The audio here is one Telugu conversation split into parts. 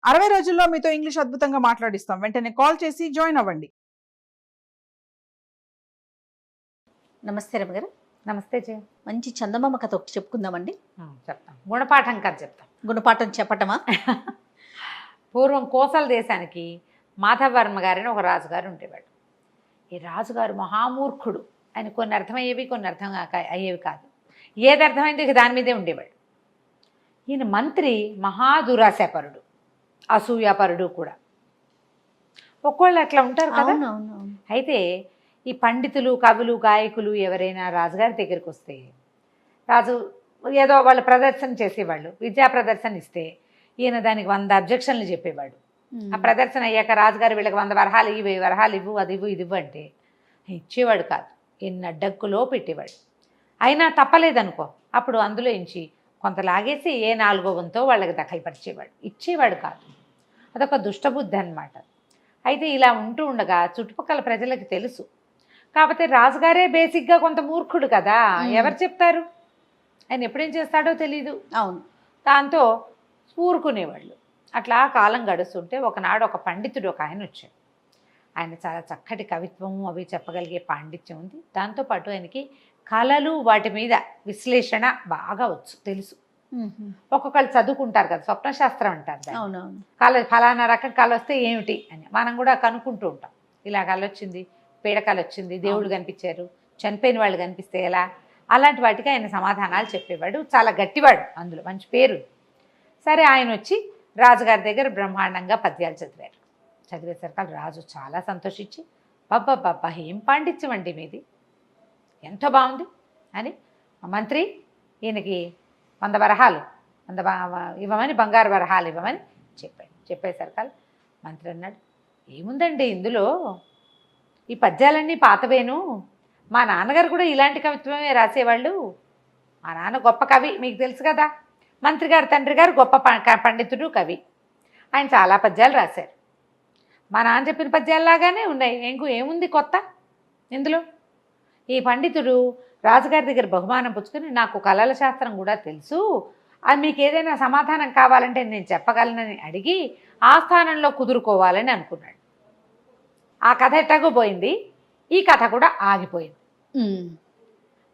60 రోజుల్లో మీతో ఇంగ్లీష్ అద్భుతంగా మాట్లాడిస్తాం. వెంటనే కాల్ చేసి జాయిన్ అవ్వండి. నమస్తే రమగారు. నమస్తే జయ. మంచి చందమామ కథ ఒకటి చెప్పుకుందామండి. చెప్తాం. గుణపాఠం కథ చెప్తాం. గుణపాఠం చెప్పటమా? పూర్వం కోసల దేశానికి మాధవర్మ గారని ఒక రాజుగారు ఉండేవాడు. ఈ రాజుగారు మహామూర్ఖుడు. ఆయన కొన్ని అర్థమయ్యేవి, కొన్ని అర్థం అయ్యేవి కాదు. ఏది అర్థమైంది ఇక దాని మీదే ఉండేవాడు. ఈయన మంత్రి మహాదురాశాపరుడు, అసూయాపరుడు కూడా. ఒక్కోళ్ళు అట్లా ఉంటారు కదా. అయితే ఈ పండితులు, కవులు, గాయకులు ఎవరైనా రాజుగారి దగ్గరికి వస్తే రాజు ఏదో వాళ్ళు ప్రదర్శన చేసేవాళ్ళు, విద్యా ప్రదర్శన ఇస్తే ఈయన దానికి 100 అబ్జెక్షన్లు చెప్పేవాడు. ఆ ప్రదర్శన అయ్యాక రాజుగారు వీళ్ళకి 100 వరహాలు ఇవి, వరహాలు ఇవ్వు, అది ఇవ్వు, ఇది ఇవ్వు అంటే ఇచ్చేవాడు కాదు. ఎన్ని అడ్డంకులో పెట్టేవాడు. అయినా తప్పలేదనుకో, అప్పుడు అందులో ఇంచి కొంత లాగేసి ఏ 4వ వంతో వాళ్ళకి దఖలుపరిచేవాడు. ఇచ్చేవాడు కాదు. అదొక దుష్టబుద్ధి అన్నమాట. అయితే ఇలా ఉంటూ ఉండగా చుట్టుపక్కల ప్రజలకు తెలుసు. కాకపోతే రాజుగారే బేసిక్గా కొంత మూర్ఖుడు కదా, ఎవరు చెప్తారు? ఆయన ఎప్పుడేం చేస్తాడో తెలీదు. అవును. దాంతో ఊరుకునేవాళ్ళు. అట్లా కాలం గడుస్తుంటే ఒకనాడు ఒక పండితుడు ఒక ఆయన వచ్చాడు. ఆయన చాలా చక్కటి కవిత్వం అవి చెప్పగలిగే పాండిత్యం ఉంది. దాంతోపాటు ఆయనకి కళలు, వాటి మీద విశ్లేషణ బాగా తెలుసు. ఒక్కొక్కళ్ళు చదువుకుంటారు కదా, స్వప్నశాస్త్రం అంటారు. అవునవును. కళ ఫలానా రకం కళ వస్తే ఏమిటి అని మనం కూడా కనుక్కుంటూ ఉంటాం. ఇలా కళ వచ్చింది, పీడకళ వచ్చింది, దేవుళ్ళు కనిపించారు, చనిపోయిన వాళ్ళు కనిపిస్తే ఎలా, అలాంటి వాటికి ఆయన సమాధానాలు చెప్పేవాడు. చాలా గట్టివాడు, అందులో మంచి పేరు. సరే, ఆయన వచ్చి రాజుగారి దగ్గర బ్రహ్మాండంగా పద్యాలు చదివారు. చదివేసరికి రాజు చాలా సంతోషించి, బాబ్బా ఏం పాండిత్యం అండి మీది, ఎంతో బాగుంది అని మంత్రి ఈయనకి 100 వరహాలు ఇవ్వమని, బంగారు వరహాలు ఇవ్వమని చెప్పాడు. చెప్పేసరికి మంత్రి అన్నాడు, ఏముందండి ఇందులో, ఈ పద్యాలన్నీ పాతవేను, మా నాన్నగారు కూడా ఇలాంటి కవిత్వమే రాసేవాళ్ళు. మా నాన్న గొప్ప కవి, మీకు తెలుసు కదా. మంత్రి గారు తండ్రి గారు గొప్ప పండితుడు, కవి. ఆయన చాలా పద్యాలు రాశారు. మా నాన్న చెప్పిన పద్యాల్లాగానే ఉన్నాయి, ఏముంది కొత్త ఇందులో. ఈ పండితుడు రాజుగారి దగ్గర బహుమానం పుచ్చుకొని, నాకు కళల శాస్త్రం కూడా తెలుసు, అది మీకు ఏదైనా సమాధానం కావాలంటే నేను చెప్పగలనని అడిగి ఆ స్థానంలో కుదురుకోవాలని అనుకున్నాడు. ఆ కథ ఎట్టాగో పోయింది, ఈ కథ కూడా ఆగిపోయింది.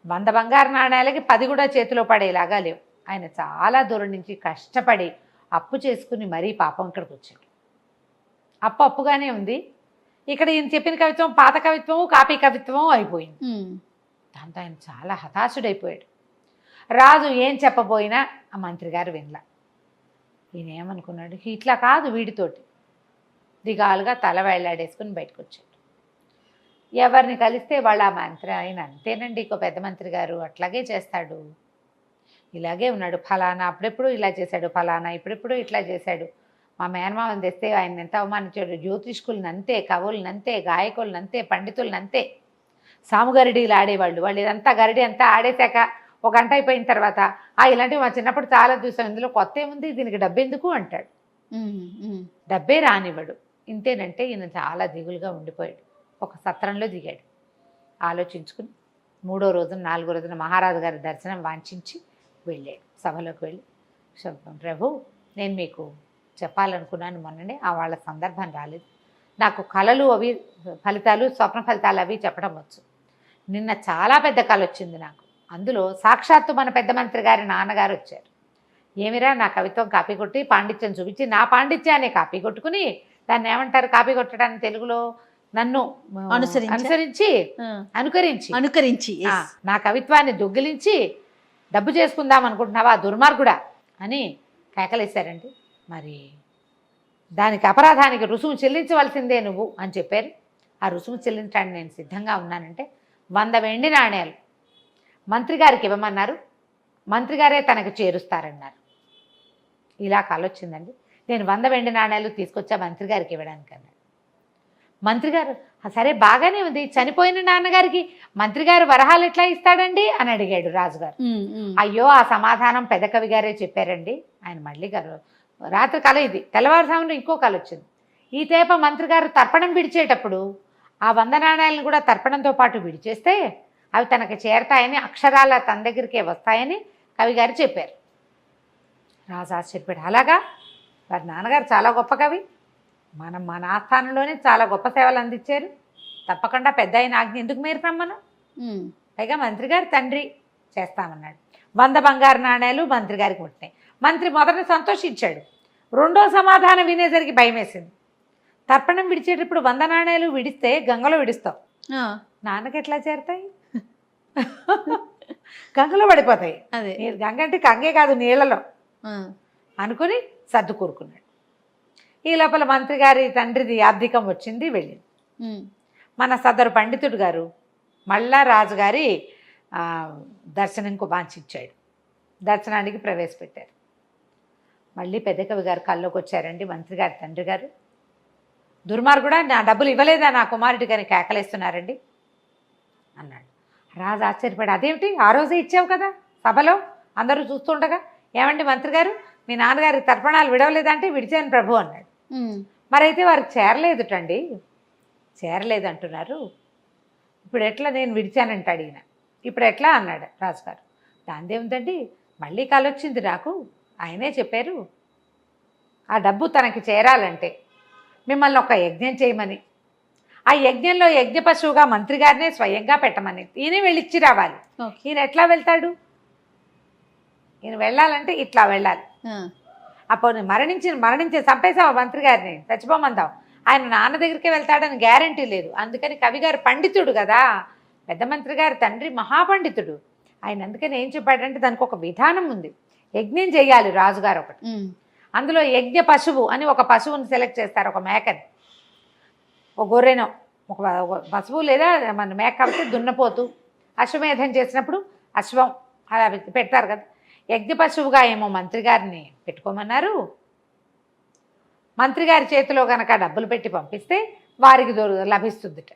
100 బంగారు నాణ్యాలకి 10 కూడా చేతిలో పడేలాగా లేవు. ఆయన చాలా దూరం నుంచి కష్టపడి అప్పు చేసుకుని మరీ పాపం ఇక్కడికి వచ్చాడు. అప్పుగానే ఉంది. ఇక్కడ ఈయన చెప్పిన కవిత్వం పాత కవిత్వము, కాపీ కవిత్వము అయిపోయింది. దాంతో ఆయన చాలా హతాశుడైపోయాడు. రాజు ఏం చెప్పబోయినా ఆ మంత్రి గారు వినలా. ఈయన ఏమనుకున్నాడు, ఇట్లా కాదు, వీడితోటి దిగాలుగా తల వేళ్లాడేసుకుని బయటకు వచ్చాడు. ఎవరిని కలిస్తే వాళ్ళ ఆ మంత్రి ఆయన అంతేనండి, ఇంకో పెద్ద మంత్రి గారు అట్లాగే చేస్తాడు, ఇలాగే ఉన్నాడు, ఫలానా అప్పుడెప్పుడు ఇలా చేశాడు, ఫలానా ఇప్పుడెప్పుడు ఇట్లా చేశాడు, మా మేనమామని తెస్తే ఆయన ఎంత అవమానించాడు, జ్యోతిష్కులను అంతే, కవులను అంతే, గాయకులను అంతే, పండితులను అంతే, సాముగరిడీలు ఆడేవాళ్ళు, వాళ్ళు ఇదంతా గరిడి అంతా ఆడేశాక 1 గంట అయిపోయిన తర్వాత ఇలాంటివి మా చిన్నప్పుడు చాలా చూసాం, ఇందులో కొత్త ఏముంది, దీనికి డబ్బెందుకు అంటాడు. డబ్బే రానివ్వడు. ఇంతేనంటే ఈయన చాలా దిగులుగా ఉండిపోయాడు. ఒక సత్రంలో దిగాడు. ఆలోచించుకుని 3వ రోజున 4వ రోజున మహారాజు గారి దర్శనం వాంఛించి వెళ్ళాడు. సభలోకి వెళ్ళి, ప్రభు, నేను మీకు చెప్పాలనుకున్నాను, మొన్ననే వాళ్ళ సందర్భం రాలేదు, నాకు కళలు అవి ఫలితాలు, స్వప్న ఫలితాలు అవి చెప్పడం వచ్చు. నిన్న చాలా పెద్ద కళ వచ్చింది నాకు. అందులో సాక్షాత్తు మన పెద్ద మంత్రి గారి నాన్నగారు వచ్చారు. ఏమిరా, నా కవిత్వం కాపీ కొట్టి పాండిత్యం చూపించి నా పాండిత్యాన్ని కాపీ కొట్టుకుని, దాన్ని ఏమంటారు కాపీ కొట్టడానికి తెలుగులో, నన్ను అనుకరించి నా కవిత్వాన్ని దొంగిలించి డబ్బు చేసుకుందాం అనుకుంటున్నావా దుర్మార్గుడా అని కేకలేశారండి. మరి దానికి అపరాధానికి రుసుము చెల్లించవలసిందే నువ్వు అని చెప్పారు. ఆ రుసుము చెల్లించడానికి నేను సిద్ధంగా ఉన్నానంటే 100 వెండి నాణ్యాలు మంత్రి గారికి ఇవ్వమన్నారు, మంత్రి గారే తనకు చేరుస్తారన్నారు. ఇలా కాలొచ్చిందండి. నేను 100 వెండి నాణ్యాలు తీసుకొచ్చా మంత్రి గారికి ఇవ్వడానికి అన్నాడు. మంత్రి గారు, సరే బాగానే ఉంది, చనిపోయిన నాన్నగారికి మంత్రి గారు వరహాలు ఎట్లా ఇస్తాడండి అని అడిగాడు రాజుగారు. అయ్యో, ఆ సమాధానం పెద్ద కవి గారే చెప్పారండి. ఆయన మళ్ళీ గారు రాత్రి కళ ఇది, తెల్లవారుజామున ఇంకో కళ వచ్చింది. ఈ తేప మంత్రి గారు తర్పణం విడిచేటప్పుడు ఆ 100 నాణ్యాలను కూడా తర్పణంతో పాటు విడిచేస్తే అవి తనకు చేరతాయని, అక్షరాల తన దగ్గరికే వస్తాయని కవిగారు చెప్పారు. రాజు ఆశ్చర్యపోయాడు. అలాగా వారి నాన్నగారు చాలా గొప్ప కవి, మన ఆస్థానంలోనే చాలా గొప్ప సేవలు అందించారు. తప్పకుండా పెద్ద అయిన ఆజ్ఞ ఎందుకు మీరుతాం మనం? పైగా మంత్రి గారి తండ్రి చేస్తామన్నాడు. 100 బంగారు నాణేలు మంత్రి గారికి ముట్టినాయి. మంత్రి మొదట సంతోషించాడు, రెండో సమాధానం వినేసరికి భయం వేసింది. తర్పణం విడిచేటప్పుడు 100 నాణేలు విడిస్తే గంగలో విడుస్తావు, నాన్నకి ఎట్లా చేరుతాయి? గంగలో పడిపోతాయి. అదే గంగ అంటే కంగే కాదు, నీళ్లలో అనుకుని సర్దు కూరుకున్నాడు. ఈ లోపల మంత్రి గారి తండ్రిది ఆర్థికం వచ్చింది, వెళ్ళింది. మన సదరు పండితుడు గారు మళ్ళా రాజుగారి దర్శనంకు వాంఛించాడు. దర్శనానికి ప్రవేశపెట్టారు. మళ్ళీ పెద్ద కవి గారు కల్లోకి వచ్చారండి మంత్రి గారి తండ్రి గారు. దుర్మార్గుడా, నా డబ్బులు ఇవ్వలేదా నా కుమారుడికి అని కేకలేస్తున్నారండి అన్నాడు. రాజు ఆశ్చర్యపడి, అదేమిటి ఆ రోజే ఇచ్చావు కదా సభలో అందరూ చూస్తుండగా, ఏమండి మంత్రి గారు మీ నాన్నగారి తర్పణాలు విడవలేదంటే విడిచాను ప్రభు అన్నాడు. మరైతే వారికి చేరలేదుటండి. చేరలేదు అంటున్నారు, ఇప్పుడు ఎట్లా? నేను విడిచానంటే అడిగిన, ఇప్పుడు ఎట్లా అన్నాడు రాజుగారు. దాందేముందండి, మళ్ళీ కలొచ్చింది నాకు, ఆయనే చెప్పారు ఆ డబ్బు తనకి చేరాలంటే మిమ్మల్ని ఒక యజ్ఞం చేయమని, ఆ యజ్ఞంలో యజ్ఞ పశువుగా మంత్రి గారినే స్వయంగా పెట్టమని, ఈయన వెళ్ళిచ్చి రావాలి. ఈయన ఎట్లా వెళ్తాడు? ఈయన వెళ్ళాలంటే ఇట్లా వెళ్ళాలి. అప్పుడు మరణించి చంపేసావు మంత్రి గారిని, చచ్చిపోమందాం, ఆయన నాన్న దగ్గరికే వెళ్తాడని గ్యారంటీ లేదు. అందుకని కవి గారు పండితుడు కదా, పెద్ద మంత్రి గారి తండ్రి మహాపండితుడు, ఆయన అందుకని ఏం చెప్పాడంటే దానికి ఒక విధానం ఉంది. యజ్ఞం చేయాలి రాజుగారు ఒకటి, అందులో యజ్ఞ పశువు అని ఒక పశువుని సెలెక్ట్ చేస్తారు, ఒక మేకని, ఒక గొర్రెనో, ఒక పశువు లేదా మన మేక కాబట్టి దున్నపోతు, అశ్వమేధం చేసినప్పుడు అశ్వం అలా పెడతారు కదా. యజ్ఞ పశువుగా ఏమో మంత్రి గారిని పెట్టుకోమన్నారు. మంత్రి గారి చేతిలో కనుక డబ్బులు పెట్టి పంపిస్తే వారికి లభిస్తుందిట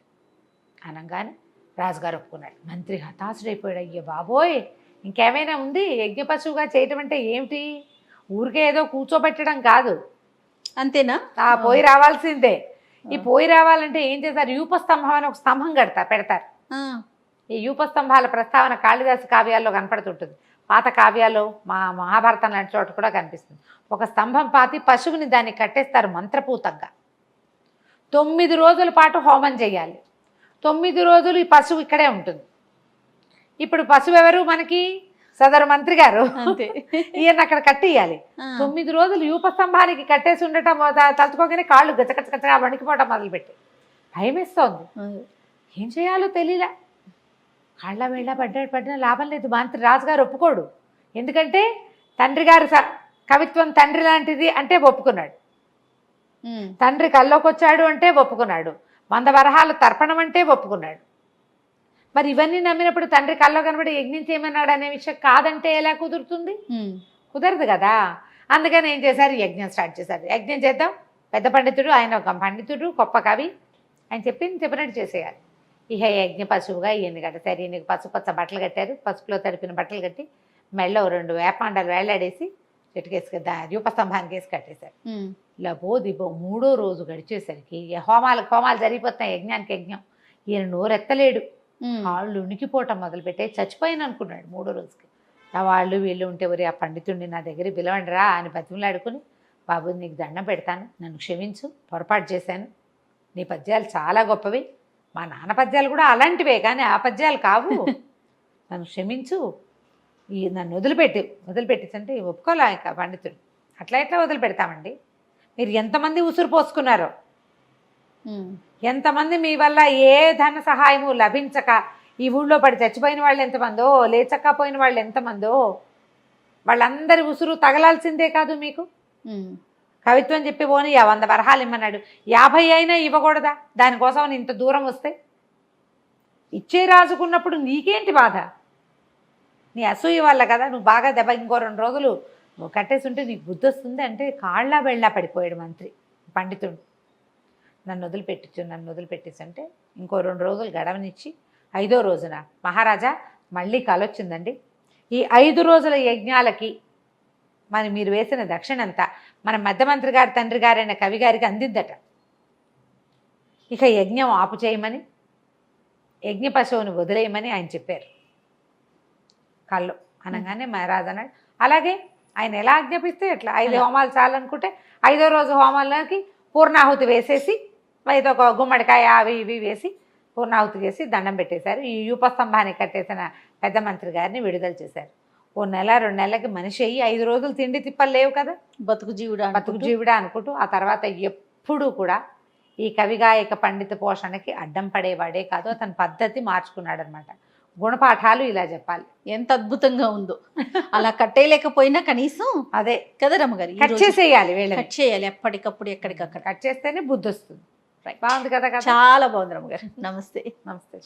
అనగానే రాజుగారు ఒప్పుకున్నాడు. మంత్రి హతాశుడైపోయాడు, అయ్యో బాబోయ్ ఇంకేమైనా ఉంది, యజ్ఞ పశువుగా చేయటం అంటే ఏమిటి? ఊరికే ఏదో కూర్చోబెట్టడం కాదు, అంతేనా? పోయి రావాల్సిందే. ఈ పోయి రావాలంటే ఏం చేస్తారు? యూపస్తంభం అని ఒక స్తంభం పెడతారు. ఈ యూపస్తంభాల ప్రస్తావన కాళిదాసు కావ్యాల్లో కనపడుతుంటుంది, పాత కావ్యాల్లో మహాభారతం లాంటి చోట కూడా కనిపిస్తుంది. ఒక స్తంభం పాతి పశువుని దాన్ని కట్టేస్తారు మంత్రపూతంగా. 9 రోజుల పాటు హోమం చేయాలి. 9 రోజులు ఈ పశువు ఇక్కడే ఉంటుంది. ఇప్పుడు పశువు ఎవరు మనకి? సదరు మంత్రి గారు. ఈయన అక్కడ కట్టేయాలి. 9 రోజులు యూపస్తంభానికి కట్టేసి ఉండటం తలుచుకోగానే కాళ్ళు గచ్చగచ్చగచ్చగా వణికిపోవటం మొదలుపెట్టి భయం వేస్తోంది. ఏం చేయాలో తెలియలే. కాళ్ళ వేళ్ళ పడ్డా లాభం లేదు. మంత్రి రాజుగారు ఒప్పుకోడు. ఎందుకంటే తండ్రి గారు కవిత్వం తండ్రి లాంటిది అంటే ఒప్పుకున్నాడు. తండ్రి కల్లోకి వచ్చాడు అంటే ఒప్పుకున్నాడు. 100 వరహాలు తర్పణం అంటే ఒప్పుకున్నాడు. మరి ఇవన్నీ నమ్మినప్పుడు తండ్రి కల్లో కనబడి యజ్ఞం చేయమన్నాడు అనే విషయం కాదంటే ఎలా కుదురుతుంది? కుదరదు కదా. అందుకని ఏం చేశారు? యజ్ఞం స్టార్ట్ చేశారు. యజ్ఞం చేద్దాం, పెద్ద పండితుడు, ఆయన ఒక పండితుడు, గొప్ప కవి, ఆయన చెప్పినట్టు చేసేయాలి. ఇహ యజ్ఞ పశువుగా ఈయన కట్టారు. ఈయనకి పసుపచ్చ బట్టలు కట్టారు, పసుపులో తడిపిన బట్టలు కట్టి మెళ్ళో 2 వేపాండాలు వేలాడేసి చెట్టుకేసి రూపస్తంభానికి వేసి కట్టేశారు. లబో దిబో 3వ రోజు గడిచేసరికి హోమాలు జరిగిపోతున్నాయి, యజ్ఞానికి యజ్ఞం. ఈయన నోరెత్తలేడు, కాళ్ళు ఉనికిపోవటం మొదలుపెట్టే చచ్చిపోయాను అనుకున్నాడు 3వ రోజుకి. ఆ వాళ్ళు వీళ్ళు ఉంటే ఎవరి ఆ పండితుడిని నా దగ్గర పిలవండిరా అని బతిమలాడుకుని, బాబు నీకు దండం పెడతాను, నన్ను క్షమించు, పొరపాటు చేశాను, నీ పద్యాలు చాలా గొప్పవి, మా నాన్న పద్యాలు కూడా అలాంటివే కానీ ఆ పద్యాలు కావు, నన్ను క్షమించు, నన్ను వదిలిపెట్టేసంటే ఒప్పుకోలే ఇక పండితుడు. అట్లా ఎట్లా వదిలిపెడతామండి? మీరు ఎంతమంది ఉసురు పోసుకున్నారో, ఎంతమంది మీ వల్ల ఏ ధన సహాయము లభించక ఈ ఊళ్ళో పడి చచ్చిపోయిన వాళ్ళు ఎంతమందో, లేచక్కపోయిన వాళ్ళు ఎంతమందో, వాళ్ళందరి ఉసురు తగలాల్సిందే కాదు మీకు. కవిత్వం చెప్పి పోని 100 వరహాలు ఇమ్మన్నాడు, 50 అయినా ఇవ్వకూడదా? దానికోసం ఇంత దూరం వస్తే ఇచ్చే రాజుకున్నప్పుడు నీకేంటి బాధ? నీ అసూయ వల్ల కదా. నువ్వు బాగా ఇంకో 2 రోజులు నువ్వు కట్టేసి ఉంటే నీకు బుద్ధి వస్తుంది అంటే కాళ్ళ వెళ్ళా పడిపోయాడు మంత్రి పండితుడు. నన్ను వదిలిపెట్టేసి అంటే ఇంకో 2 రోజులు గడవనిచ్చి 5వ రోజున మహారాజా మళ్ళీ కలొచ్చిందండి, ఈ 5 రోజుల యజ్ఞాలకి మీరు వేసిన దక్షిణంతా మన మధ్యమంత్రి గారి తండ్రి గారైన కవి గారికి అందిద్దట. ఇక యజ్ఞం ఆపు చేయమని, యజ్ఞ పశువుని వదిలేయమని ఆయన చెప్పారు కళ్ళు అనగానే మహారాజు అన్నాడు, అలాగే ఆయన ఎలా ఆజ్ఞాపిస్తే ఎట్లా 5 హోమాలు చాలనుకుంటే 5వ రోజు హోమంలోకి పూర్ణాహుతి వేసేసి ఏదో ఒక గుమ్మడికాయ అవి ఇవి వేసి పూర్ణాహుతి చేసి దండం పెట్టేశారు. ఈ యూపస్తంభాన్ని కట్టేసిన పెద్ద మంత్రి గారిని విడుదల చేశారు. ఓ నెల 2 నెలలకి మనిషి అయ్యి 5 రోజులు తిండి తిప్పలు లేవు కదా, బతుకు జీవుడా అనుకుంటూ ఆ తర్వాత ఎప్పుడూ కూడా ఈ కవిగాయక పండిత పోషణకి అడ్డం పడేవాడే కాదు, అతని పద్ధతి మార్చుకున్నాడు అనమాట. గుణపాఠాలు ఇలా చెప్పాలి. ఎంత అద్భుతంగా ఉందో. అలా కట్టేయలేకపోయినా కనీసం అదే కదా రమ్మగారు, కట్ చేసేయాలి, వీళ్ళని కట్ చేయాలి ఎప్పటికప్పుడు ఎక్కడికక్కడ. కట్ చేస్తేనే బుద్ధి వస్తుంది. బాగుంది కదా. చాలా బాగుంది రమ్మగారు. నమస్తే. నమస్తే.